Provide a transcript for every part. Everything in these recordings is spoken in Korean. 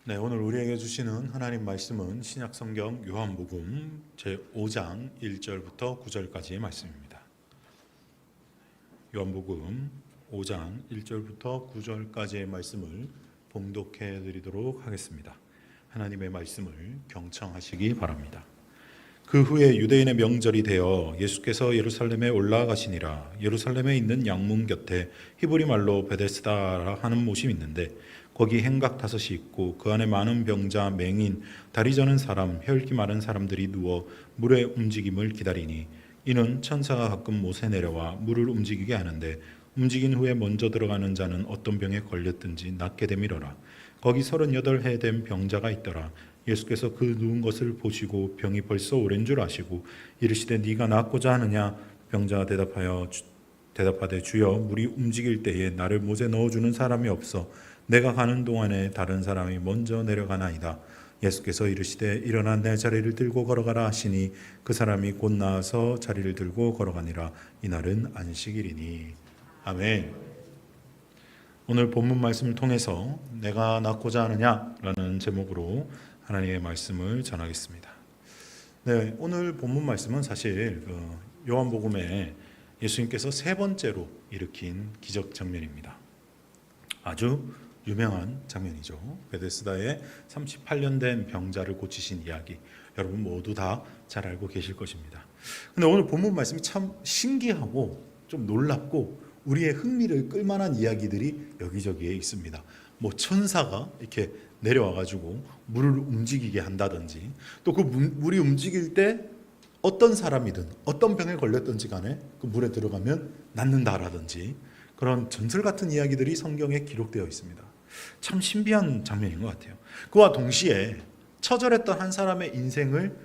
네, 오늘 우리에게 주시는 하나님 말씀은 신약성경 요한복음 제5장 1절부터 9절까지의 말씀입니다. 요한복음 5장 1절부터 9절까지의 말씀을 봉독해 드리도록 하겠습니다. 하나님의 말씀을 경청하시기 바랍니다. 그 후에 유대인의 명절이 되어 예수께서 예루살렘에 올라가시니라. 예루살렘에 있는 양문 곁에 히브리 말로 베데스다라 하는 못이 있는데 거기 행각 5이 있고 그 안에 많은 병자, 맹인, 다리 저는 사람, 혈기 마른 사람들이 누워 물의 움직임을 기다리니 이는 천사가 가끔 못에 내려와 물을 움직이게 하는데 움직인 후에 먼저 들어가는 자는 어떤 병에 걸렸든지 낫게 되밀어라. 거기 38해 된 병자가 있더라. 예수께서 그 누운 것을 보시고 병이 벌써 오랜 줄 아시고 이르시되 네가 낫고자 하느냐? 병자가 대답하되 주여 물이 움직일 때에 나를 못에 넣어주는 사람이 없어 내가 가는 동안에 다른 사람이 먼저 내려가나이다. 예수께서 이르시되 일어나 내 자리를 들고 걸어가라 하시니 그 사람이 곧 나아서 자리를 들고 걸어가니라. 이날은 안식일이니. 아멘. 오늘 본문 말씀을 통해서 내가 낫고자 하느냐라는 제목으로 하나님의 말씀을 전하겠습니다. 네, 오늘 본문 말씀은 사실 요한복음에 예수님께서 3번째로 일으킨 기적 장면입니다. 아주 유명한 장면이죠. 베데스다에 38년 된 병자를 고치신 이야기, 여러분 모두 다 잘 알고 계실 것입니다. 근데 오늘 본문 말씀이 참 신기하고 좀 놀랍고 우리의 흥미를 끌만한 이야기들이 여기저기에 있습니다. 뭐 천사가 이렇게 내려와가지고 물을 움직이게 한다든지, 또 그 물이 움직일 때 어떤 사람이든 어떤 병에 걸렸든지 간에 그 물에 들어가면 낫는다라든지, 그런 전설 같은 이야기들이 성경에 기록되어 있습니다. 참 신비한 장면인 것 같아요. 그와 동시에 처절했던 한 사람의 인생을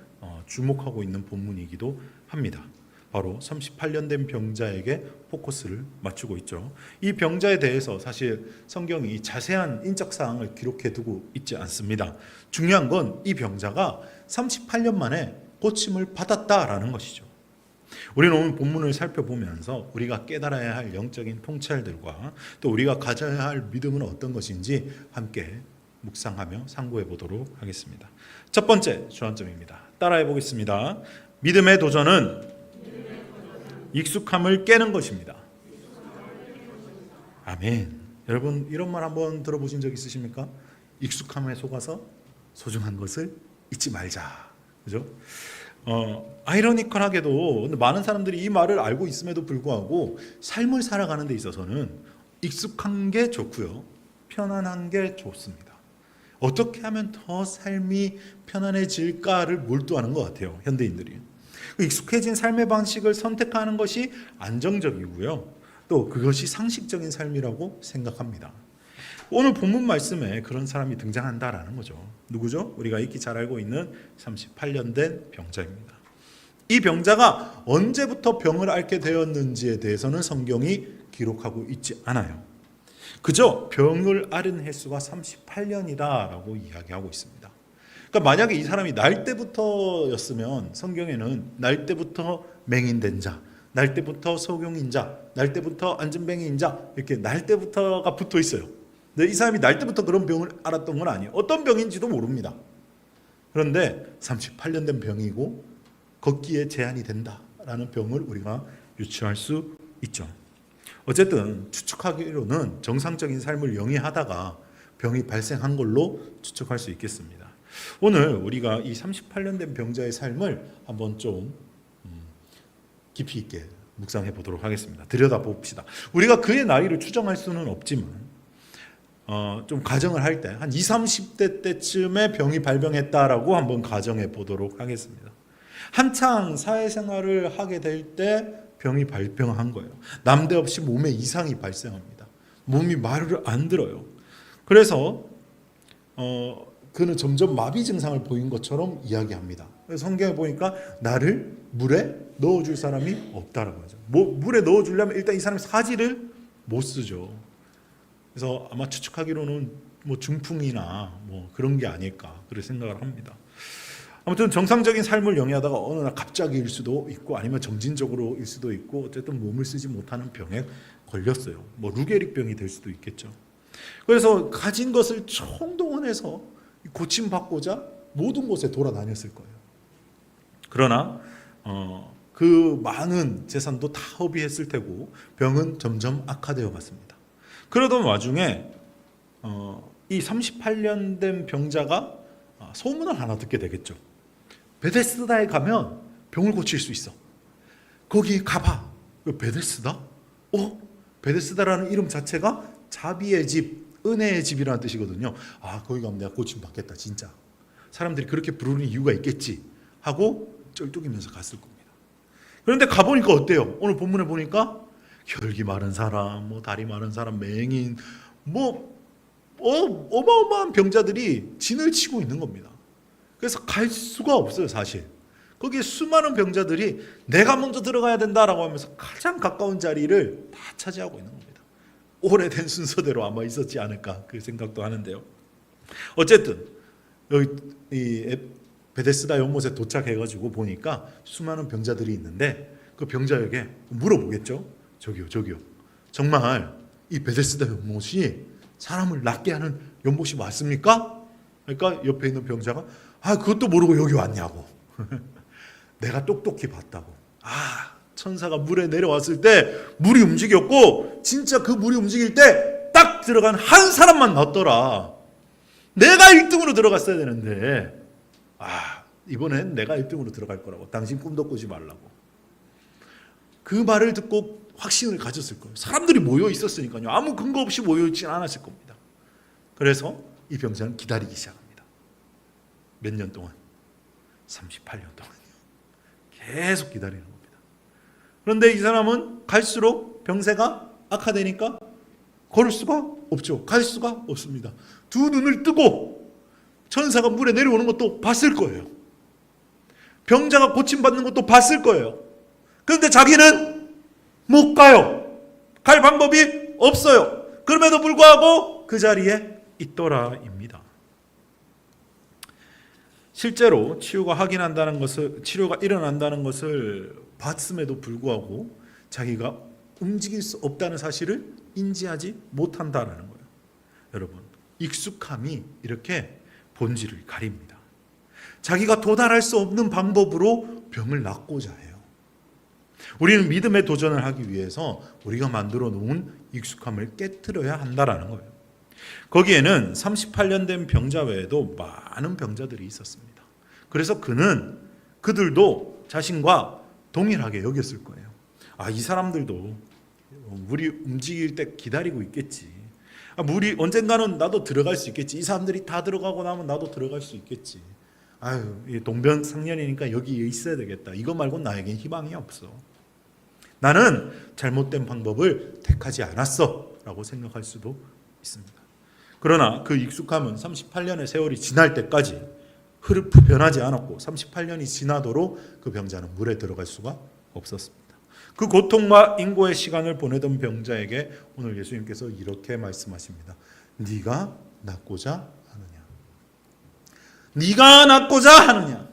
주목하고 있는 본문이기도 합니다. 바로 38년 된 병자에게 포커스를 맞추고 있죠. 이 병자에 대해서 사실 성경이 자세한 인적 사항을 기록해 두고 있지 않습니다. 중요한 건 이 병자가 38년 만에 고침을 받았다라는 것이죠. 우리는 오늘 본문을 살펴보면서 우리가 깨달아야 할 영적인 통찰들과 또 우리가 가져야 할 믿음은 어떤 것인지 함께 묵상하며 상고해 보도록 하겠습니다. 첫 번째 주안점입니다. 따라해 보겠습니다. 믿음의 도전은 익숙함을 깨는 것입니다. 아멘. 여러분 이런 말 한번 들어보신 적 있으십니까? 익숙함에 속아서 소중한 것을 잊지 말자. 그죠? 아이러니컬하게도 많은 사람들이 이 말을 알고 있음에도 불구하고 삶을 살아가는 데 있어서는 익숙한 게 좋고요, 편안한 게 좋습니다. 어떻게 하면 더 삶이 편안해질까를 몰두하는 것 같아요, 현대인들이. 익숙해진 삶의 방식을 선택하는 것이 안정적이고요, 또 그것이 상식적인 삶이라고 생각합니다. 오늘 본문 말씀에 그런 사람이 등장한다라는 거죠. 누구죠? 우리가 익히 잘 알고 있는 38년 된 병자입니다. 이 병자가 언제부터 병을 앓게 되었는지에 대해서는 성경이 기록하고 있지 않아요. 그저 병을 앓은 횟수가 38년이다라고 이야기하고 있습니다. 그러니까 만약에 이 사람이 날 때부터였으면 성경에는 날 때부터 맹인된 자, 날 때부터 소경인 자, 날 때부터 안진뱅이인 자, 이렇게 날 때부터가 붙어 있어요. 근데 이 사람이 날 때부터 그런 병을 앓았던 건 아니에요. 어떤 병인지도 모릅니다. 그런데 38년 된 병이고 걷기에 제한이 된다라는 병을 우리가 유추할 수 있죠. 어쨌든 추측하기로는 정상적인 삶을 영위하다가 병이 발생한 걸로 추측할 수 있겠습니다. 오늘 우리가 이 38년 된 병자의 삶을 한번 좀 깊이 있게 묵상해 보도록 하겠습니다. 들여다봅시다. 우리가 그의 나이를 추정할 수는 없지만 좀 가정을 할 때 한 20, 30대 때쯤에 병이 발병했다라고 한번 가정해 보도록 하겠습니다. 한창 사회생활을 하게 될 때 병이 발병한 거예요. 남대없이 몸에 이상이 발생합니다. 몸이 말을 안 들어요. 그래서 그는 점점 마비 증상을 보인 것처럼 이야기합니다. 그래서 성경에 보니까 나를 물에 넣어줄 사람이 없다라고 하죠. 물에 넣어주려면 일단 이 사람이 사지를 못 쓰죠. 그래서 아마 추측하기로는 뭐 중풍이나 뭐 그런 게 아닐까 그렇게 생각을 합니다. 아무튼 정상적인 삶을 영위하다가 어느 날 갑자기일 수도 있고 아니면 정진적으로일 수도 있고 어쨌든 몸을 쓰지 못하는 병에 걸렸어요. 뭐 루게릭병이 될 수도 있겠죠. 그래서 가진 것을 총동원해서 고침받고자 모든 곳에 돌아다녔을 거예요. 그러나 그 많은 재산도 다 허비했을 테고 병은 점점 악화되어 갔습니다. 그러던 와중에 이 38년 된 병자가 소문을 하나 듣게 되겠죠. 베데스다에 가면 병을 고칠 수 있어. 거기 가봐. 베데스다? 베데스다라는 이름 자체가 자비의 집, 은혜의 집이라는 뜻이거든요. 거기 가면 내가 고침 받겠다 진짜. 사람들이 그렇게 부르는 이유가 있겠지 하고 쩔뚝이면서 갔을 겁니다. 그런데 가보니까 어때요? 오늘 본문에 보니까 혈기 마른 사람, 다리 마른 사람, 맹인, 어마어마한 병자들이 진을 치고 있는 겁니다. 그래서 갈 수가 없어요, 사실. 거기에 수많은 병자들이 내가 먼저 들어가야 된다라고 하면서 가장 가까운 자리를 다 차지하고 있는 겁니다. 오래된 순서대로 아마 있었지 않을까 그 생각도 하는데요. 어쨌든 여기 이 베데스다 연못에 도착해가지고 보니까 수많은 병자들이 있는데 그 병자에게 물어보겠죠. 저기요. 정말 이 베데스다 연못이 사람을 낫게 하는 연못이 맞습니까? 그러니까 옆에 있는 병자가 그것도 모르고 여기 왔냐고. 내가 똑똑히 봤다고. 천사가 물에 내려왔을 때 물이 움직였고 진짜 그 물이 움직일 때 딱 들어간 한 사람만 낫더라. 내가 1등으로 들어갔어야 되는데 이번엔 내가 1등으로 들어갈 거라고. 당신 꿈도 꾸지 말라고. 그 말을 듣고 확신을 가졌을 거예요. 사람들이 모여 있었으니까요. 아무 근거 없이 모여 있진 않았을 겁니다. 그래서 이 병자는 기다리기 시작합니다. 몇 년 동안? 38년 동안요. 계속 기다리는 겁니다. 그런데 이 사람은 갈수록 병세가 악화되니까 걸을 수가 없죠. 갈 수가 없습니다. 두 눈을 뜨고 천사가 물에 내려오는 것도 봤을 거예요. 병자가 고침받는 것도 봤을 거예요. 그런데 자기는 못 가요. 갈 방법이 없어요. 그럼에도 불구하고 그 자리에 있더라입니다. 실제로 치료가 일어난다는 것을 봤음에도 불구하고 자기가 움직일 수 없다는 사실을 인지하지 못한다라는 거예요. 여러분, 익숙함이 이렇게 본질을 가립니다. 자기가 도달할 수 없는 방법으로 병을 낫고자 해요. 우리는 믿음의 도전을 하기 위해서 우리가 만들어 놓은 익숙함을 깨트려야 한다라는 거예요. 거기에는 38년 된 병자 외에도 많은 병자들이 있었습니다. 그래서 그들도 자신과 동일하게 여겼을 거예요. 이 사람들도 물이 움직일 때 기다리고 있겠지. 물이 언젠가는 나도 들어갈 수 있겠지. 이 사람들이 다 들어가고 나면 나도 들어갈 수 있겠지. 동병상련이니까 여기에 있어야 되겠다. 이거 말고 나에겐 희망이 없어. 나는 잘못된 방법을 택하지 않았어 라고 생각할 수도 있습니다. 그러나 그 익숙함은 38년의 세월이 지날 때까지 변하지 않았고 38년이 지나도록 그 병자는 물에 들어갈 수가 없었습니다. 그 고통과 인고의 시간을 보내던 병자에게 오늘 예수님께서 이렇게 말씀하십니다. 네가 낫고자 하느냐? 네가 낫고자 하느냐?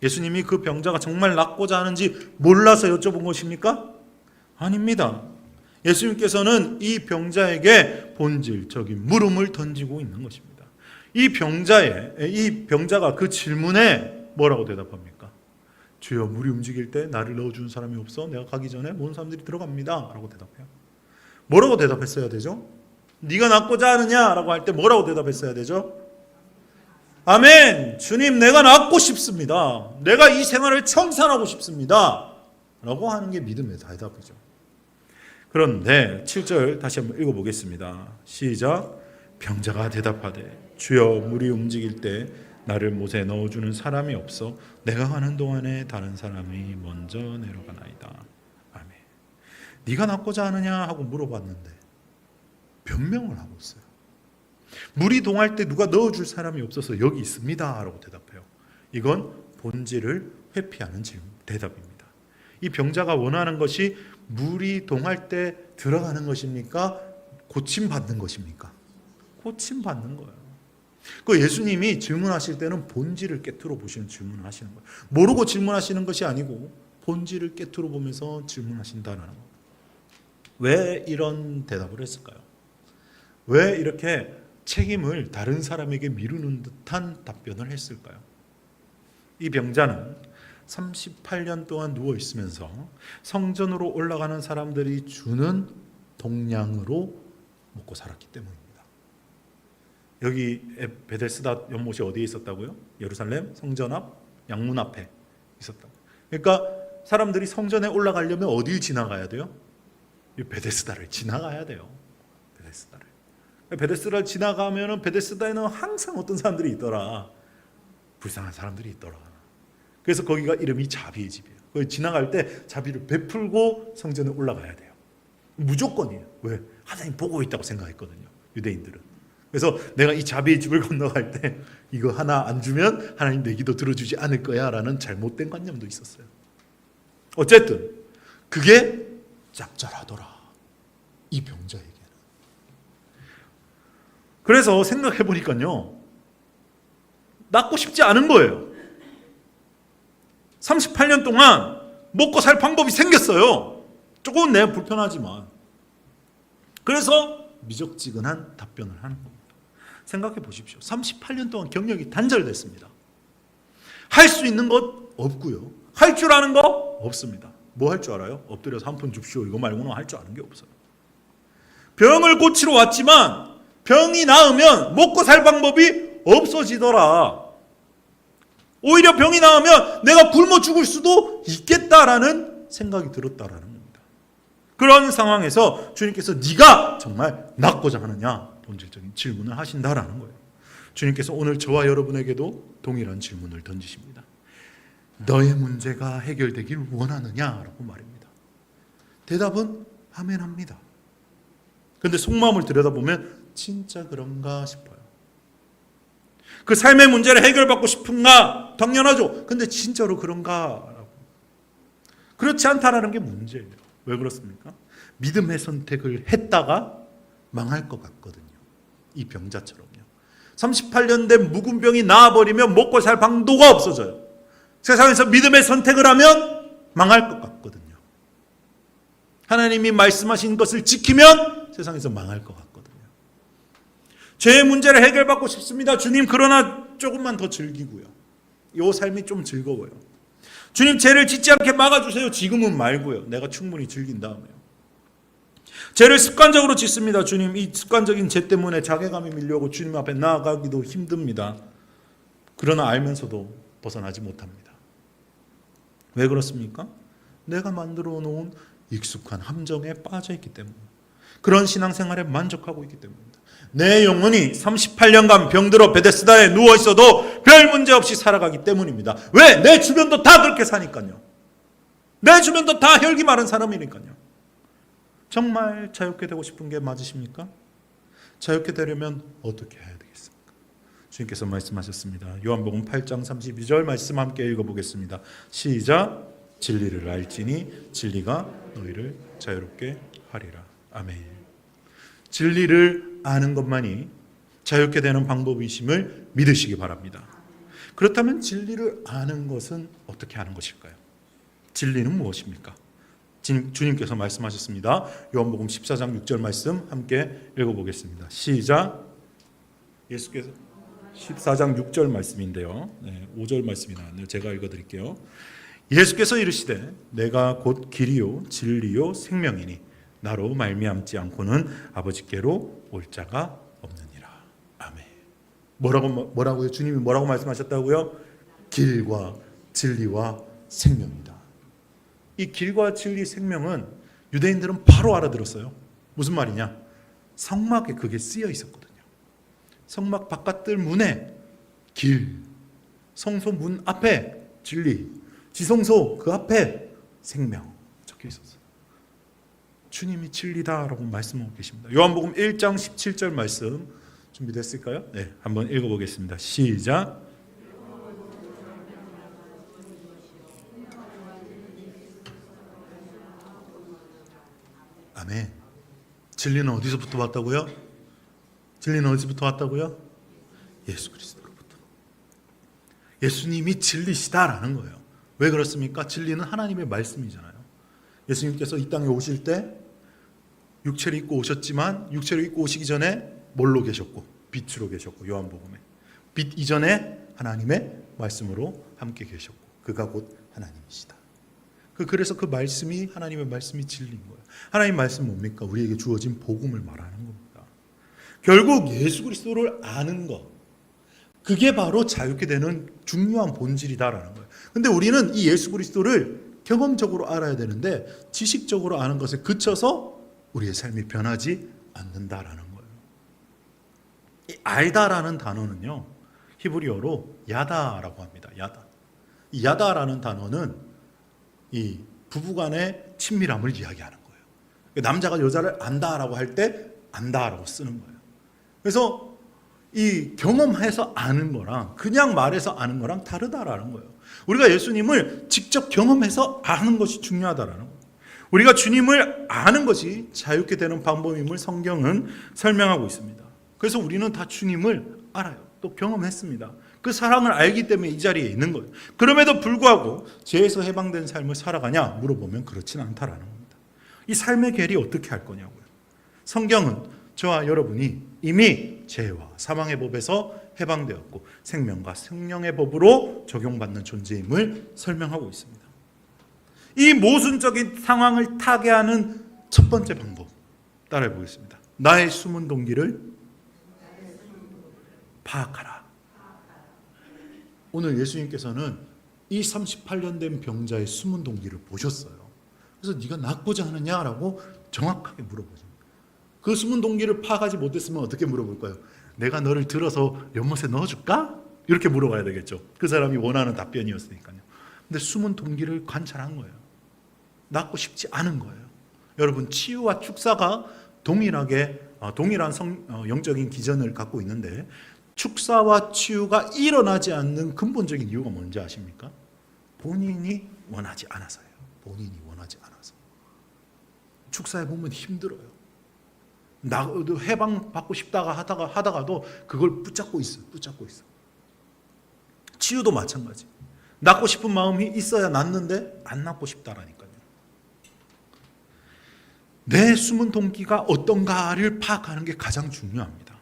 예수님이 그 병자가 정말 낫고자 하는지 몰라서 여쭤본 것입니까? 아닙니다. 예수님께서는 이 병자에게 본질적인 물음을 던지고 있는 것입니다. 이 병자가 그 질문에 뭐라고 대답합니까? 주여, 물이 움직일 때 나를 넣어주는 사람이 없어 내가 가기 전에 모든 사람들이 들어갑니다 라고 대답해요. 뭐라고 대답했어야 되죠? 네가 낫고자 하느냐 라고 할 때 뭐라고 대답했어야 되죠? 아멘, 주님 내가 낫고 싶습니다. 내가 이 생활을 청산하고 싶습니다 라고 하는 게 믿음의 대답이죠. 그런데 7절 다시 한번 읽어보겠습니다. 시작. 병자가 대답하되 주여, 물이 움직일 때 나를 못에 넣어주는 사람이 없어 내가 가는 동안에 다른 사람이 먼저 내려가나이다. 아멘. 네가 낫고자 하느냐 하고 물어봤는데 변명을 하고 있어요. 물이 동할 때 누가 넣어줄 사람이 없어서 여기 있습니다 라고 대답해요. 이건 본질을 회피하는 대답입니다. 이 병자가 원하는 것이 물이 동할 때 들어가는 것입니까? 고침받는 것입니까? 고침받는 거예요. 그 예수님이 질문하실 때는 본질을 깨트려 보시는 질문을 하시는 거예요. 모르고 질문하시는 것이 아니고 본질을 깨트려 보면서 질문하신다는 거예요. 왜 이런 대답을 했을까요? 왜 이렇게 책임을 다른 사람에게 미루는 듯한 답변을 했을까요? 이 병자는 38년 동안 누워 있으면서 성전으로 올라가는 사람들이 주는 동량으로 먹고 살았기 때문입니다. 여기 베데스다 연못이 어디에 있었다고요? 예루살렘 성전 앞 양문 앞에 있었다. 그러니까 사람들이 성전에 올라가려면 어디를 지나가야 돼요? 이 베데스다를 지나가야 돼요. 베데스다를 지나가면은 베데스다에는 항상 어떤 사람들이 있더라. 불쌍한 사람들이 있더라. 그래서 거기가 이름이 자비의 집이에요. 거기 지나갈 때 자비를 베풀고 성전에 올라가야 돼요. 무조건이에요. 왜? 하나님 보고 있다고 생각했거든요. 유대인들은. 그래서 내가 이 자비의 집을 건너갈 때 이거 하나 안 주면 하나님 내 기도 들어주지 않을 거야 라는 잘못된 관념도 있었어요. 어쨌든 그게 짭짤하더라. 이 병자에게는. 그래서 생각해 보니까요. 낫고 싶지 않은 거예요. 38년 동안 먹고 살 방법이 생겼어요. 조금 내가 불편하지만. 그래서 미적지근한 답변을 하는 겁니다. 생각해 보십시오. 38년 동안 경력이 단절됐습니다. 할 수 있는 것 없고요. 할 줄 아는 거 없습니다. 뭐 할 줄 알아요? 엎드려서 한 푼 줍시오. 이거 말고는 할 줄 아는 게 없어요. 병을 고치러 왔지만 병이 나으면 먹고 살 방법이 없어지더라. 오히려 병이 나으면 내가 굶어 죽을 수도 있겠다라는 생각이 들었다라는 겁니다. 그런 상황에서 주님께서 네가 정말 낫고자 하느냐 본질적인 질문을 하신다라는 거예요. 주님께서 오늘 저와 여러분에게도 동일한 질문을 던지십니다. 너의 문제가 해결되길 원하느냐라고 말입니다. 대답은 아멘합니다. 그런데 속마음을 들여다보면 진짜 그런가 싶어요. 그 삶의 문제를 해결받고 싶은가? 당연하죠. 근데 진짜로 그런가? 그렇지 않다라는 게 문제예요. 왜 그렇습니까? 믿음의 선택을 했다가 망할 것 같거든요. 이 병자처럼요. 38년 된 묵은 병이 나아버리면 먹고 살 방도가 없어져요. 세상에서 믿음의 선택을 하면 망할 것 같거든요. 하나님이 말씀하신 것을 지키면 세상에서 망할 것 같거든요. 죄의 문제를 해결받고 싶습니다. 주님, 그러나 조금만 더 즐기고요. 이 삶이 좀 즐거워요. 주님, 죄를 짓지 않게 막아주세요. 지금은 말고요. 내가 충분히 즐긴 다음에요. 죄를 습관적으로 짓습니다. 주님, 이 습관적인 죄 때문에 자괴감이 밀려오고 주님 앞에 나아가기도 힘듭니다. 그러나 알면서도 벗어나지 못합니다. 왜 그렇습니까? 내가 만들어 놓은 익숙한 함정에 빠져 있기 때문에, 그런 신앙생활에 만족하고 있기 때문입니다. 내 영혼이 38년간 병들어 베데스다에 누워 있어도 별 문제 없이 살아가기 때문입니다. 왜? 내 주변도 다 그렇게 사니까요. 내 주변도 다 혈기 마른 사람이니까요. 정말 자유케 되고 싶은 게 맞으십니까? 자유케 되려면 어떻게 해야 되겠습니까? 주님께서 말씀하셨습니다. 요한복음 8장 32절 말씀 함께 읽어보겠습니다. 시작. 진리를 알지니 진리가 너희를 자유롭게 하리라. 아멘. 진리를 아는 것만이 자유케 되는 방법이심을 믿으시기 바랍니다. 그렇다면 진리를 아는 것은 어떻게 하는 것일까요? 진리는 무엇입니까? 주님께서 말씀하셨습니다. 요한복음 14장 6절 말씀 함께 읽어보겠습니다. 시작. 예수께서 14장 6절 말씀인데요. 5절 말씀이 나왔네요. 제가 읽어드릴게요. 예수께서 이르시되 내가 곧 길이요 진리요 생명이니 나로 말미암지 않고는 아버지께로 올 자가 없느니라. 아멘. 뭐라고요? 주님이 뭐라고 말씀하셨다고요? 길과 진리와 생명이다. 이 길과 진리 생명은 유대인들은 바로 알아들었어요. 무슨 말이냐? 성막에 그게 쓰여 있었거든요. 성막 바깥들 문에 길, 성소 문 앞에 진리, 지성소 그 앞에 생명 적혀 있었어요. 주님이 진리다라고 말씀하고 계십니다. 요한복음 1장 17절 말씀 준비됐을까요? 네, 한번 읽어보겠습니다. 시작. 아멘. 진리는 어디서부터 왔다고요? 진리는 어디서부터 왔다고요? 예수 그리스도로부터. 예수님이 진리시다라는 거예요. 왜 그렇습니까? 진리는 하나님의 말씀이잖아요. 예수님께서 이 땅에 오실 때 육체를 입고 오셨지만 육체를 입고 오시기 전에 뭘로 계셨고 빛으로 계셨고 요한복음에 빛 이전에 하나님의 말씀으로 함께 계셨고 그가 곧 하나님이시다. 그래서 그 말씀이 하나님의 말씀이 진리인 거예요. 하나님 말씀 뭡니까? 우리에게 주어진 복음을 말하는 겁니다. 결국 예수 그리스도를 아는 것, 그게 바로 자유케 되는 중요한 본질이다라는 거예요. 근데 우리는 이 예수 그리스도를 경험적으로 알아야 되는데 지식적으로 아는 것에 그쳐서 우리의 삶이 변하지 않는다라는 거예요. 이 알다라는 단어는요, 히브리어로 야다라고 합니다. 야다. 이 야다라는 단어는 이 부부간의 친밀함을 이야기하는 거예요. 남자가 여자를 안다라고 할 때 안다라고 쓰는 거예요. 그래서 이 경험해서 아는 거랑 그냥 말해서 아는 거랑 다르다라는 거예요. 우리가 예수님을 직접 경험해서 아는 것이 중요하다라는 거예요. 우리가 주님을 아는 것이 자유케 되는 방법임을 성경은 설명하고 있습니다. 그래서 우리는 다 주님을 알아요. 또 경험했습니다. 그 사랑을 알기 때문에 이 자리에 있는 거예요. 그럼에도 불구하고 죄에서 해방된 삶을 살아가냐 물어보면 그렇진 않다라는 겁니다. 이 삶의 계리 어떻게 할 거냐고요. 성경은 저와 여러분이 이미 죄와 사망의 법에서 해방되었고 생명과 생명의 법으로 적용받는 존재임을 설명하고 있습니다. 이 모순적인 상황을 타개하는 첫 번째 방법 따라해 보겠습니다. 나의 숨은 동기를 파악하라. 오늘 예수님께서는 이 38년 된 병자의 숨은 동기를 보셨어요. 그래서 네가 낫고자 하느냐라고 정확하게 물어보죠. 그 숨은 동기를 파악하지 못했으면 어떻게 물어볼까요? 내가 너를 들어서 연못에 넣어줄까? 이렇게 물어봐야 되겠죠. 그 사람이 원하는 답변이었으니까요. 근데 숨은 동기를 관찰한 거예요. 낫고 싶지 않은 거예요. 여러분, 치유와 축사가 동일한 영적인 기전을 갖고 있는데 축사와 치유가 일어나지 않는 근본적인 이유가 뭔지 아십니까? 본인이 원하지 않아서예요. 본인이 원하지 않아서. 축사해 보면 힘들어요. 나도 해방받고 싶다가 하다가도 그걸 붙잡고 있어. 치유도 마찬가지. 낫고 싶은 마음이 있어야 낫는데 안 낫고 싶다라니까요. 내 숨은 동기가 어떤가를 파악하는 게 가장 중요합니다.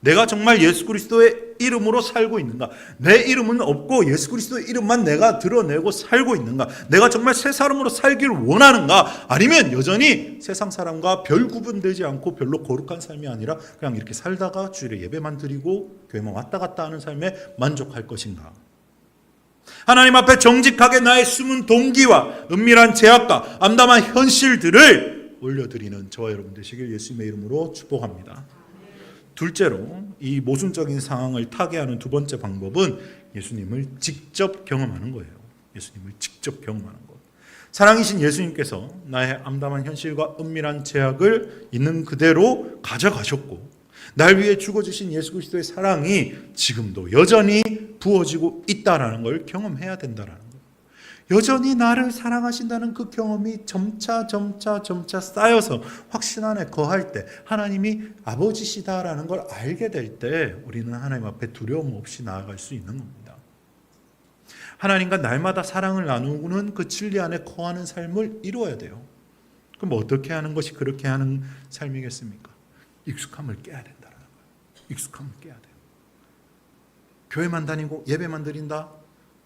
내가 정말 예수 그리스도의 이름으로 살고 있는가? 내 이름은 없고 예수 그리스도의 이름만 내가 드러내고 살고 있는가? 내가 정말 새 사람으로 살기를 원하는가? 아니면 여전히 세상 사람과 별 구분되지 않고 별로 거룩한 삶이 아니라 그냥 이렇게 살다가 주일에 예배만 드리고 교회만 왔다 갔다 하는 삶에 만족할 것인가? 하나님 앞에 정직하게 나의 숨은 동기와 은밀한 죄악과 암담한 현실들을 올려드리는 저와 여러분 되시길 예수님의 이름으로 축복합니다. 둘째로 이 모순적인 상황을 타개하는 두 번째 방법은 예수님을 직접 경험하는 거예요. 예수님을 직접 경험하는 것. 사랑이신 예수님께서 나의 암담한 현실과 은밀한 죄악을 있는 그대로 가져가셨고 날 위해 죽어주신 예수 그리스도의 사랑이 지금도 여전히 부어지고 있다는 걸 경험해야 된다는 거예요. 여전히 나를 사랑하신다는 그 경험이 점차 쌓여서 확신 안에 거할 때 하나님이 아버지시다라는 걸 알게 될 때 우리는 하나님 앞에 두려움 없이 나아갈 수 있는 겁니다. 하나님과 날마다 사랑을 나누는 그 진리 안에 거하는 삶을 이루어야 돼요. 그럼 어떻게 하는 것이 그렇게 하는 삶이겠습니까? 익숙함을 깨야 된다는 거예요. 익숙함을 깨야 돼요. 교회만 다니고 예배만 드린다?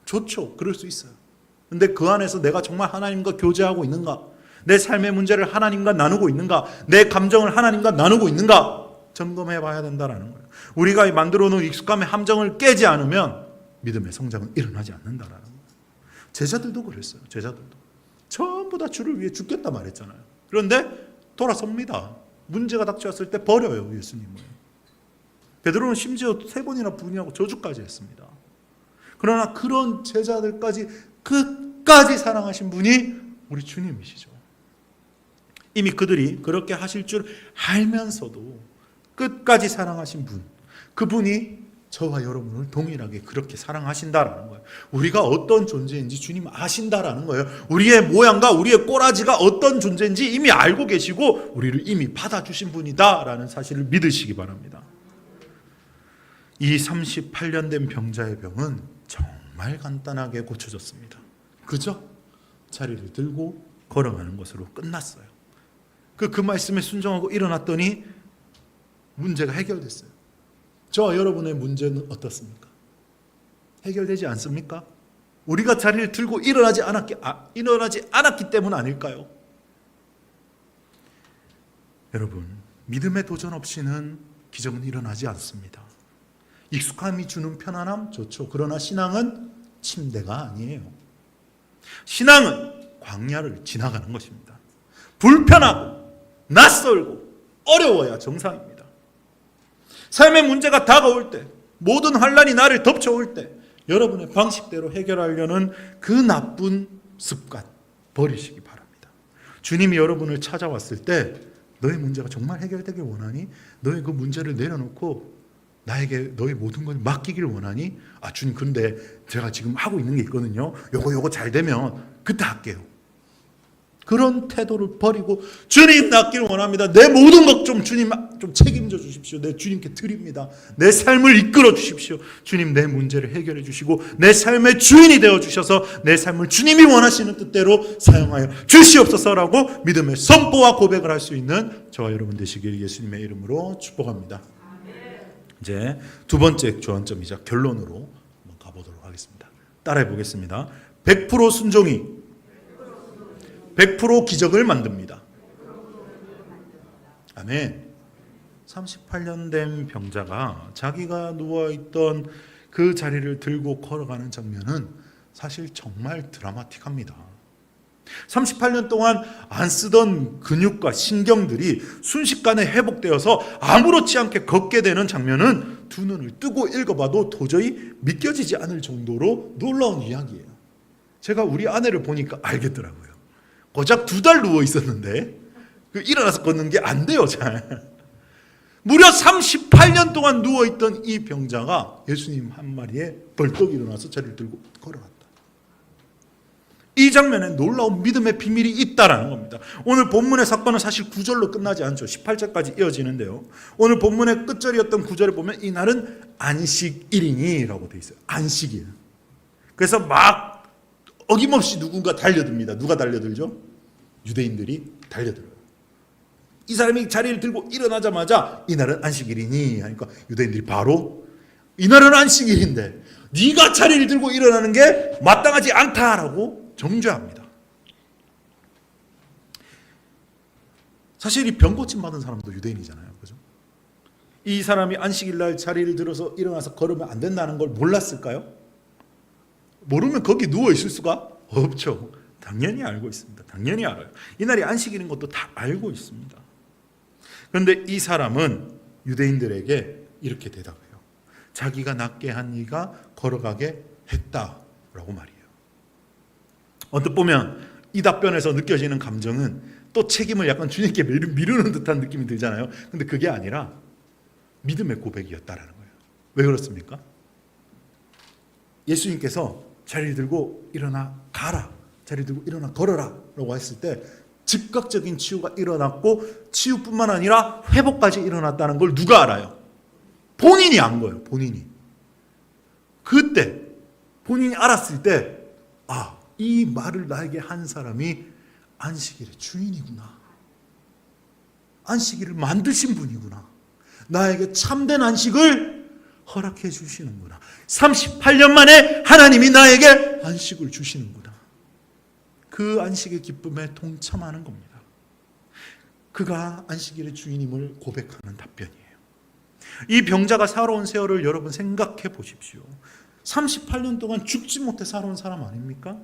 좋죠. 그럴 수 있어요. 근데 그 안에서 내가 정말 하나님과 교제하고 있는가? 내 삶의 문제를 하나님과 나누고 있는가? 내 감정을 하나님과 나누고 있는가? 점검해 봐야 된다는 거예요. 우리가 만들어 놓은 익숙함의 함정을 깨지 않으면 믿음의 성장은 일어나지 않는다는 거예요. 제자들도 그랬어요. 제자들도. 전부 다 주를 위해 죽겠다 말했잖아요. 그런데 돌아섭니다. 문제가 닥쳐왔을 때 버려요, 예수님을. 베드로는 심지어 3번이나 부인하고 저주까지 했습니다. 그러나 그런 제자들까지 끝까지 사랑하신 분이 우리 주님이시죠. 이미 그들이 그렇게 하실 줄 알면서도 끝까지 사랑하신 분, 그분이 저와 여러분을 동일하게 그렇게 사랑하신다라는 거예요. 우리가 어떤 존재인지 주님 아신다라는 거예요. 우리의 모양과 우리의 꼬라지가 어떤 존재인지 이미 알고 계시고 우리를 이미 받아주신 분이다라는 사실을 믿으시기 바랍니다. 이 38년 된 병자의 병은 정말 간단하게 고쳐졌습니다. 그저 자리를 들고 걸어가는 것으로 끝났어요. 그 말씀에 순종하고 일어났더니 문제가 해결됐어요. 저와 여러분의 문제는 어떻습니까? 해결되지 않습니까? 우리가 자리를 들고 일어나지 않았기 때문 아닐까요? 여러분, 믿음의 도전 없이는 기적은 일어나지 않습니다. 익숙함이 주는 편안함 좋죠. 그러나 신앙은 침대가 아니에요. 신앙은 광야를 지나가는 것입니다. 불편하고 낯설고 어려워야 정상입니다. 삶의 문제가 다가올 때, 모든 환란이 나를 덮쳐올 때 여러분의 방식대로 해결하려는 그 나쁜 습관 버리시기 바랍니다. 주님이 여러분을 찾아왔을 때 너의 문제가 정말 해결되길 원하니? 너의 그 문제를 내려놓고 나에게 너의 모든 걸 맡기길 원하니? 아, 주님, 근데 제가 지금 하고 있는 게 있거든요. 요거 잘 되면 그때 할게요. 그런 태도를 버리고 주님 낫길 원합니다. 내 모든 것 좀 주님 좀 책임져 주십시오. 내 주님께 드립니다. 내 삶을 이끌어 주십시오. 주님, 내 문제를 해결해 주시고 내 삶의 주인이 되어 주셔서 내 삶을 주님이 원하시는 뜻대로 사용하여 주시옵소서라고 믿음의 선포와 고백을 할 수 있는 저와 여러분 되시길 예수님의 이름으로 축복합니다. 이제 두 번째 주안점이자 결론으로 한번 가보도록 하겠습니다. 따라해 보겠습니다. 100% 순종이 100% 기적을 만듭니다. 아멘. 38년 된 병자가 자기가 누워있던 그 자리를 들고 걸어가는 장면은 사실 정말 드라마틱합니다. 38년 동안 안 쓰던 근육과 신경들이 순식간에 회복되어서 아무렇지 않게 걷게 되는 장면은 두 눈을 뜨고 읽어봐도 도저히 믿겨지지 않을 정도로 놀라운 이야기예요. 제가 우리 아내를 보니까 알겠더라고요. 고작 2달 누워 있었는데 일어나서 걷는 게 안 돼요, 잘. 무려 38년 동안 누워있던 이 병자가 예수님 한 마리에 벌떡 일어나서 자리를 들고 걸어갔다. 이 장면에 놀라운 믿음의 비밀이 있다라는 겁니다. 오늘 본문의 사건은 사실 9절로 끝나지 않죠. 18절까지 이어지는데요. 오늘 본문의 끝절이었던 9절을 보면 이날은 안식일이니라고 되어 있어요. 안식일. 그래서 막 어김없이 누군가 달려듭니다. 누가 달려들죠? 유대인들이 달려들어요. 이 사람이 자리를 들고 일어나자마자 이날은 안식일이니 하니까 유대인들이 바로 이날은 안식일인데 네가 자리를 들고 일어나는 게 마땅하지 않다라고 정죄합니다. 사실 이 병 고침 받은 사람도 유대인이잖아요. 그죠? 이 사람이 안식일 날 자리를 들어서 일어나서 걸으면 안 된다는 걸 몰랐을까요? 모르면 거기 누워 있을 수가 없죠. 당연히 알고 있습니다. 당연히 알아요. 이날이 안식일인 것도 다 알고 있습니다. 그런데 이 사람은 유대인들에게 이렇게 대답해요. 자기가 낫게 한 이가 걸어가게 했다라고 말이에요. 언뜻 보면 이 답변에서 느껴지는 감정은 또 책임을 약간 주님께 미루는 듯한 느낌이 들잖아요. 근데 그게 아니라 믿음의 고백이었다라는 거예요. 왜 그렇습니까? 예수님께서 자리를 들고 일어나 가라, 자리를 들고 일어나 걸어라 라고 했을 때 즉각적인 치유가 일어났고 치유뿐만 아니라 회복까지 일어났다는 걸 누가 알아요? 본인이 안 거예요. 본인이. 그때 본인이 알았을 때 아, 이 말을 나에게 한 사람이 안식일의 주인이구나. 안식일을 만드신 분이구나. 나에게 참된 안식을 허락해 주시는구나. 38년 만에 하나님이 나에게 안식을 주시는구나. 그 안식의 기쁨에 동참하는 겁니다. 그가 안식일의 주인임을 고백하는 답변이에요. 이 병자가 살아온 세월을 여러분 생각해 보십시오. 38년 동안 죽지 못해 살아온 사람 아닙니까?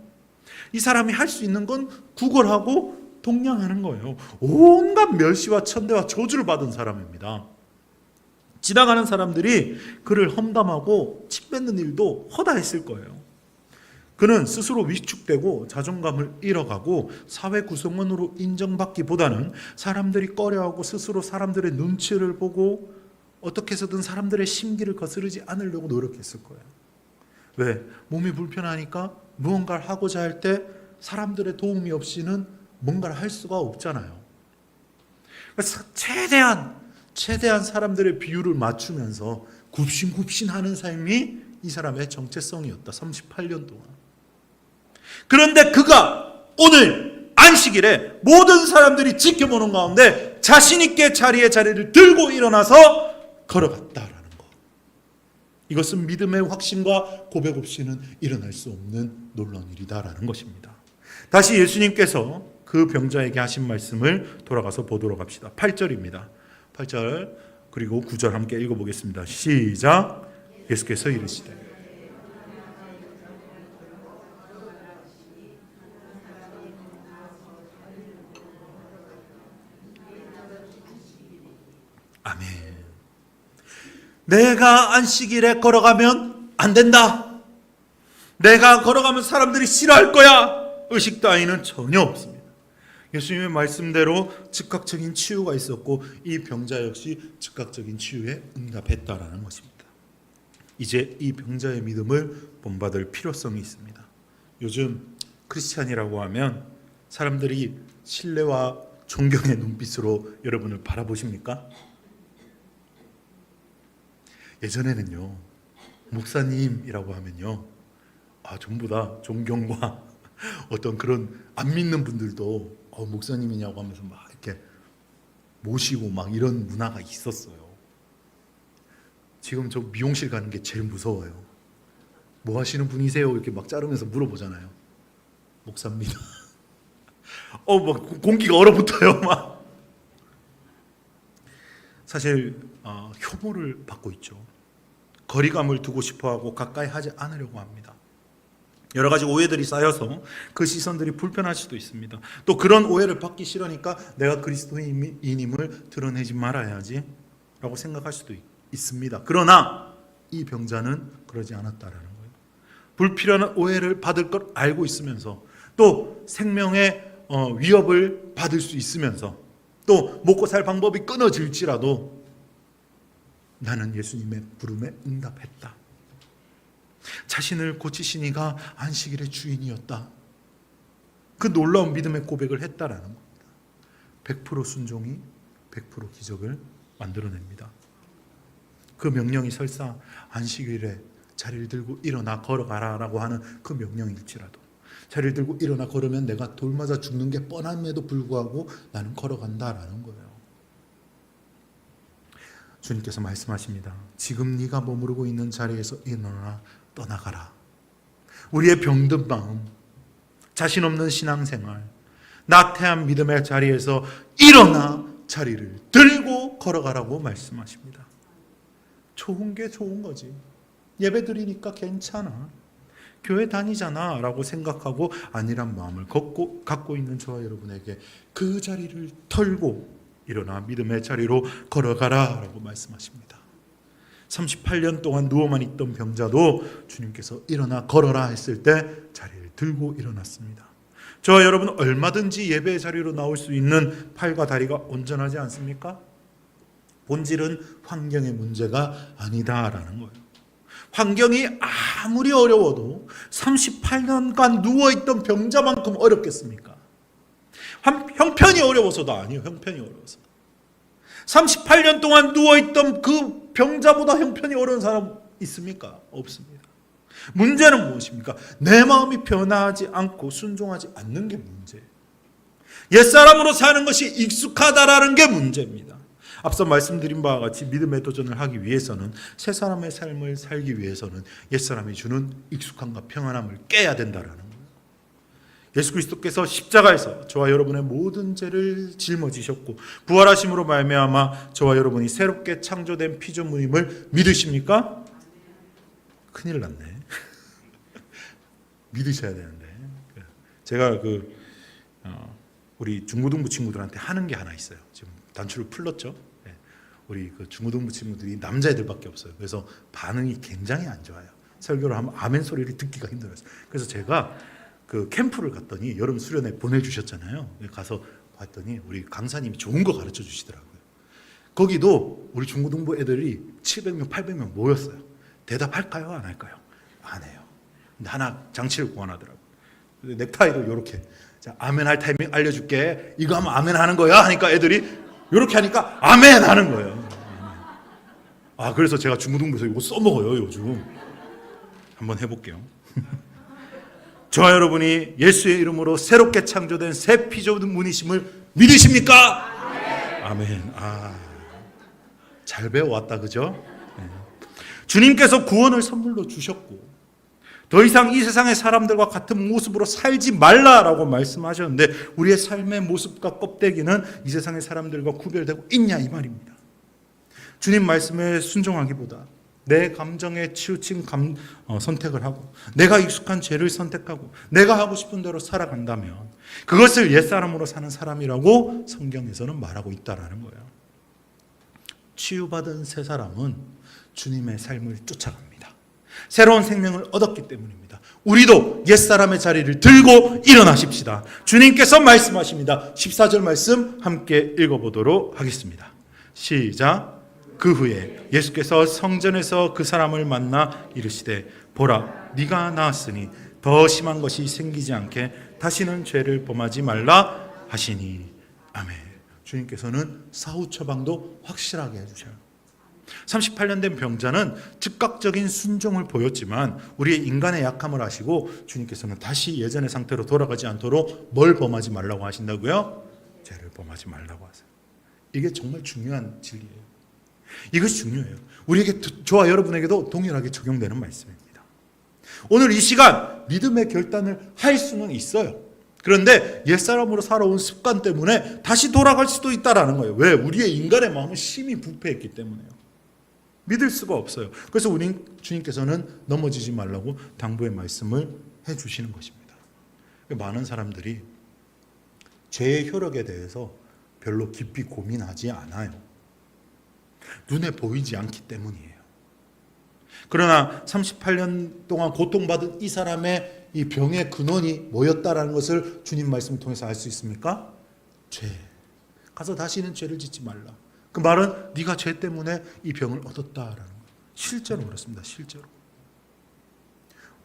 이 사람이 할 수 있는 건 구걸하고 동냥하는 거예요. 온갖 멸시와 천대와 저주를 받은 사람입니다. 지나가는 사람들이 그를 험담하고 침 뱉는 일도 허다했을 거예요. 그는 스스로 위축되고 자존감을 잃어가고 사회 구성원으로 인정받기보다는 사람들이 꺼려하고 스스로 사람들의 눈치를 보고 어떻게 해서든 사람들의 심기를 거스르지 않으려고 노력했을 거예요. 왜? 몸이 불편하니까 무언가를 하고자 할 때 사람들의 도움이 없이는 뭔가를 할 수가 없잖아요. 그래서 최대한 사람들의 비율을 맞추면서 굽신굽신하는 삶이 이 사람의 정체성이었다. 38년 동안. 그런데 그가 오늘 안식일에 모든 사람들이 지켜보는 가운데 자신 있게 자리를 들고 일어나서 걸어갔다라는 거. 이것은 믿음의 확신과 고백 없이는 일어날 수 없는 놀라운 일이다라는 것입니다. 다시 예수님께서 그 병자에게 하신 말씀을 돌아가서 보도록 합시다. 8절입니다. 8절 그리고 9절 함께 읽어보겠습니다. 시작. 예수께서 이르시되 아멘. 내가 안식일에 걸어가면 안 된다. 내가 걸어가면 사람들이 싫어할 거야. 의식 따위는 전혀 없습니다. 예수님의 말씀대로 즉각적인 치유가 있었고 이 병자 역시 즉각적인 치유에 응답했다라는 것입니다. 이제 이 병자의 믿음을 본받을 필요성이 있습니다. 요즘 크리스찬이라고 하면 사람들이 신뢰와 존경의 눈빛으로 여러분을 바라보십니까? 예전에는요, 목사님이라고 하면요, 전부 다 존경과 어떤 그런 안 믿는 분들도 목사님이냐고 하면서 막 이렇게 모시고 막 이런 문화가 있었어요. 지금 저 미용실 가는 게 제일 무서워요. 뭐 하시는 분이세요? 이렇게 막 자르면서 물어보잖아요. 목사입니다. 막 공기가 얼어붙어요. 막 사실 혐오를 받고 있죠. 거리감을 두고 싶어하고 가까이 하지 않으려고 합니다. 여러 가지 오해들이 쌓여서 그 시선들이 불편할 수도 있습니다. 또 그런 오해를 받기 싫으니까 내가 그리스도인임을 드러내지 말아야지 라고 생각할 수도 있습니다. 그러나 이 병자는 그러지 않았다라는 거예요. 불필요한 오해를 받을 걸 알고 있으면서 또 생명의 위협을 받을 수 있으면서 또 먹고 살 방법이 끊어질지라도 나는 예수님의 부름에 응답했다. 자신을 고치신 이가 안식일의 주인이었다. 그 놀라운 믿음의 고백을 했다라는 겁니다. 100% 순종이 100% 기적을 만들어냅니다. 그 명령이 설사 안식일에 자리를 들고 일어나 걸어가라라고 하는 그 명령일지라도 자리를 들고 일어나 걸으면 내가 돌 맞아 죽는 게 뻔함에도 불구하고 나는 걸어간다라는 거예요. 주님께서 말씀하십니다. 지금 네가 머무르고 있는 자리에서 일어나 떠나가라. 우리의 병든 마음, 자신 없는 신앙생활, 나태한 믿음의 자리에서 일어나 자리를 들고 걸어가라고 말씀하십니다. 좋은 게 좋은 거지. 예배 드리니까 괜찮아. 교회 다니잖아 라고 생각하고 아니란 마음을 갖고 있는 저와 여러분에게 그 자리를 털고 일어나 믿음의 자리로 걸어가라 라고 말씀하십니다. 38년 동안 누워만 있던 병자도 주님께서 일어나 걸어라 했을 때 자리를 들고 일어났습니다. 저와 여러분 얼마든지 예배의 자리로 나올 수 있는 팔과 다리가 온전하지 않습니까? 본질은 환경의 문제가 아니다라는 거예요. 환경이 아무리 어려워도 38년간 누워있던 병자만큼 어렵겠습니까? 형편이 어려워서도 아니에요. 형편이 어려워서. 38년 동안 누워있던 그 병자보다 형편이 어려운 사람 있습니까? 없습니다. 문제는 무엇입니까? 내 마음이 변하지 않고 순종하지 않는 게 문제예요. 옛사람으로 사는 것이 익숙하다라는 게 문제입니다. 앞서 말씀드린 바와 같이 믿음의 도전을 하기 위해서는 새 사람의 삶을 살기 위해서는 옛사람이 주는 익숙함과 평안함을 깨야 된다라는 거예요. 예수 그리스도께서 십자가에서 저와 여러분의 모든 죄를 짊어지셨고 부활하심으로 말미암아 저와 여러분이 새롭게 창조된 피조물임을 믿으십니까? 큰일 났네. 믿으셔야 되는데. 제가 우리 중고등부 친구들한테 하는 게 하나 있어요. 지금 단추를 풀렀죠. 우리 그 중고등부 친구들이 남자애들밖에 없어요. 그래서 반응이 굉장히 안 좋아요. 설교를 하면 아멘 소리를 듣기가 힘들어요. 그래서 제가 그 캠프를 갔더니 여름 수련회 보내주셨잖아요. 가서 봤더니 우리 강사님이 좋은 거 가르쳐 주시더라고요. 거기도 우리 중고등부 애들이 700명, 800명 모였어요. 대답할까요? 안 할까요? 안 해요. 근데 하나 장치를 고안하더라고요. 넥타이도 이렇게 자, 아멘 할 타이밍 알려줄게. 이거 하면 아멘 하는 거야? 하니까 애들이 이렇게 하니까 아멘 하는 거예요. 그래서 제가 중고등부에서 이거 써먹어요, 요즘. 한번 해볼게요. 저와 여러분이 예수의 이름으로 새롭게 창조된 새 피조물이심을 믿으십니까? 아멘. 잘 배워왔다, 그죠? 주님께서 구원을 선물로 주셨고 더 이상 이 세상의 사람들과 같은 모습으로 살지 말라라고 말씀하셨는데 우리의 삶의 모습과 껍데기는 이 세상의 사람들과 구별되고 있냐 이 말입니다. 주님 말씀에 순종하기보다 내 감정에 치우친 선택을 하고 내가 익숙한 죄를 선택하고 내가 하고 싶은 대로 살아간다면 그것을 옛사람으로 사는 사람이라고 성경에서는 말하고 있다라는 거예요. 치유받은 새 사람은 주님의 삶을 쫓아갑니다. 새로운 생명을 얻었기 때문입니다. 우리도 옛사람의 자리를 들고 일어나십시다. 주님께서 말씀하십니다. 14절 말씀 함께 읽어보도록 하겠습니다. 시작. 그 후에 예수께서 성전에서 그 사람을 만나 이르시되 보라 네가 나았으니 더 심한 것이 생기지 않게 다시는 죄를 범하지 말라 하시니. 아멘. 주님께서는 사후 처방도 확실하게 해주셔요. 38년 된 병자는 즉각적인 순종을 보였지만 우리의 인간의 약함을 아시고 주님께서는 다시 예전의 상태로 돌아가지 않도록 뭘 범하지 말라고 하신다고요? 죄를 범하지 말라고 하세요. 이게 정말 중요한 진리예요. 이것이 중요해요. 우리에게, 저와 여러분에게도 동일하게 적용되는 말씀입니다. 오늘 이 시간 믿음의 결단을 할 수는 있어요. 그런데 옛사람으로 살아온 습관 때문에 다시 돌아갈 수도 있다라는 거예요. 왜? 우리의 인간의 마음은 심히 부패했기 때문에요. 믿을 수가 없어요. 그래서 주님께서는 넘어지지 말라고 당부의 말씀을 해주시는 것입니다. 많은 사람들이 죄의 효력에 대해서 별로 깊이 고민하지 않아요. 눈에 보이지 않기 때문이에요. 그러나 38년 동안 고통받은 이 사람의 이 병의 근원이 뭐였다라는 것을 주님 말씀을 통해서 알 수 있습니까? 죄. 가서 다시는 죄를 짓지 말라. 그 말은 네가 죄 때문에 이 병을 얻었다라는 거예요. 실제로 그렇습니다. 실제로.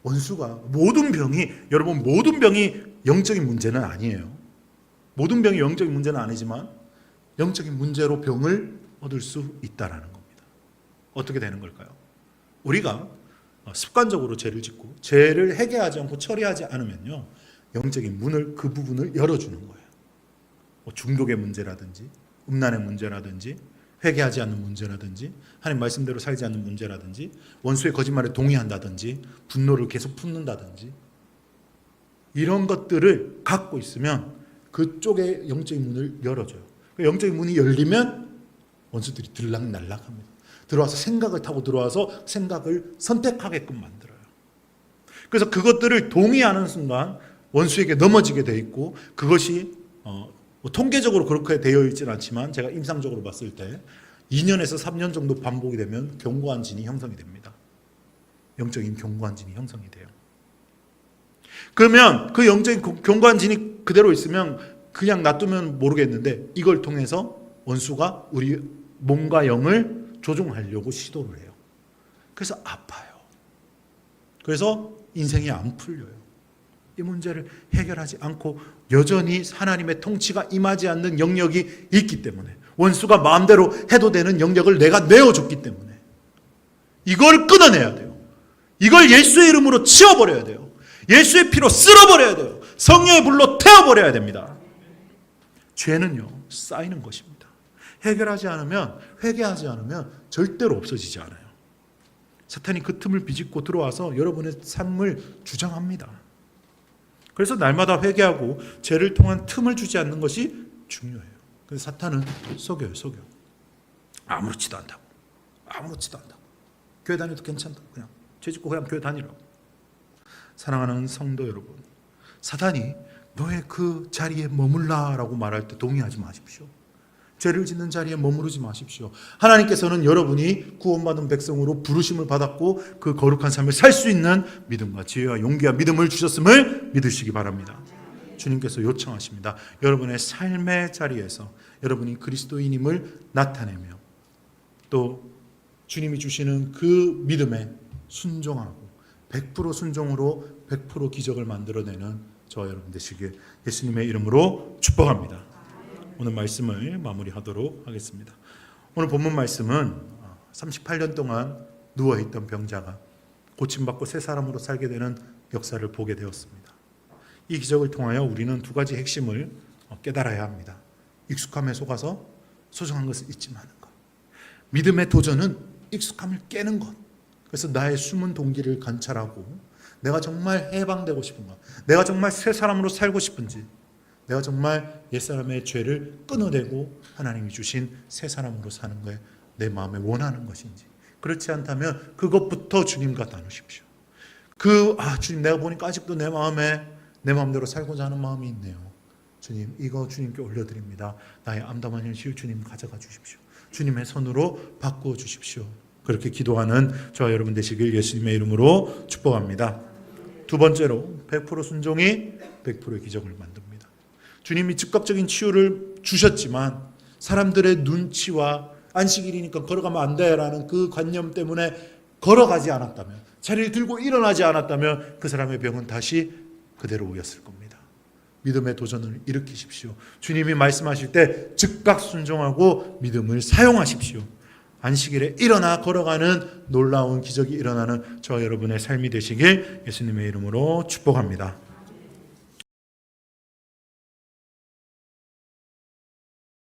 원수가 모든 병이, 여러분 모든 병이 영적인 문제는 아니에요. 모든 병이 영적인 문제는 아니지만 영적인 문제로 병을 얻을 수 있다라는 겁니다. 어떻게 되는 걸까요? 우리가 습관적으로 죄를 짓고 죄를 해결하지 않고 처리하지 않으면요, 영적인 문을, 그 부분을 열어주는 거예요. 중독의 문제라든지 음란의 문제라든지 회개하지 않는 문제라든지 하나님 말씀대로 살지 않는 문제라든지 원수의 거짓말에 동의한다든지 분노를 계속 품는다든지 이런 것들을 갖고 있으면 그쪽에 영적인 문을 열어줘요. 영적인 문이 열리면 원수들이 들락날락합니다. 들어와서 생각을 타고 들어와서 생각을 선택하게끔 만들어요. 그래서 그것들을 동의하는 순간 원수에게 넘어지게 돼 있고 그것이 통계적으로 그렇게 되어 있지는 않지만 제가 임상적으로 봤을 때 2년에서 3년 정도 반복이 되면 견고한 진이 형성이 됩니다. 영적인 견고한 진이 형성이 돼요. 그러면 그 영적인 견고한 진이 그대로 있으면 그냥 놔두면 모르겠는데 이걸 통해서 원수가 우리 몸과 영을 조종하려고 시도를 해요. 그래서 아파요. 그래서 인생이 안 풀려요. 이 문제를 해결하지 않고 여전히 하나님의 통치가 임하지 않는 영역이 있기 때문에, 원수가 마음대로 해도 되는 영역을 내가 내어줬기 때문에 이걸 끊어내야 돼요. 이걸 예수의 이름으로 치워버려야 돼요. 예수의 피로 쓸어버려야 돼요. 성령의 불로 태워버려야 됩니다. 죄는요, 쌓이는 것입니다. 해결하지 않으면, 회개하지 않으면 절대로 없어지지 않아요. 사탄이 그 틈을 비집고 들어와서 여러분의 삶을 주장합니다. 그래서 날마다 회개하고 죄를 통한 틈을 주지 않는 것이 중요해요. 그래서 사탄은 속여요. 아무렇지도 않다고. 교회 다녀도 괜찮다고. 그냥 죄 짓고 그냥 교회 다니라고. 사랑하는 성도 여러분, 사탄이 너의 그 자리에 머물라라고 말할 때 동의하지 마십시오. 죄를 짓는 자리에 머무르지 마십시오. 하나님께서는 여러분이 구원받은 백성으로 부르심을 받았고 그 거룩한 삶을 살 수 있는 믿음과 지혜와 용기와 믿음을 주셨음을 믿으시기 바랍니다. 주님께서 요청하십니다. 여러분의 삶의 자리에서 여러분이 그리스도인임을 나타내며 또 주님이 주시는 그 믿음에 순종하고 100% 순종으로 100% 기적을 만들어내는 저와 여러분 되시길 예수님의 이름으로 축복합니다. 오늘 말씀을 마무리하도록 하겠습니다. 오늘 본문 말씀은 38년 동안 누워있던 병자가 고침받고 새 사람으로 살게 되는 역사를 보게 되었습니다. 이 기적을 통하여 우리는 두 가지 핵심을 깨달아야 합니다. 익숙함에 속아서 소중한 것을 잊지 마는 것. 믿음의 도전은 익숙함을 깨는 것. 그래서 나의 숨은 동기를 관찰하고 내가 정말 해방되고 싶은가, 내가 정말 새 사람으로 살고 싶은지, 내가 정말 옛사람의 죄를 끊어내고 하나님이 주신 새 사람으로 사는 거에 내 마음에 원하는 것인지, 그렇지 않다면 그것부터 주님과 나누십시오. 주님, 내가 보니까 아직도 내 마음대로 살고자 하는 마음이 있네요. 주님, 이거 주님께 올려드립니다. 나의 암담한 현실 주님 가져가 주십시오. 주님의 손으로 바꾸어 주십시오. 그렇게 기도하는 저와 여러분 되시길 예수님의 이름으로 축복합니다. 두 번째로 100% 순종이 100%의 기적을 만듭니다. 주님이 즉각적인 치유를 주셨지만 사람들의 눈치와 안식일이니까 걸어가면 안 돼라는 그 관념 때문에 걸어가지 않았다면, 자리를 들고 일어나지 않았다면 그 사람의 병은 다시 그대로였을 겁니다. 믿음의 도전을 일으키십시오. 주님이 말씀하실 때 즉각 순종하고 믿음을 사용하십시오. 안식일에 일어나 걸어가는 놀라운 기적이 일어나는 저와 여러분의 삶이 되시길 예수님의 이름으로 축복합니다.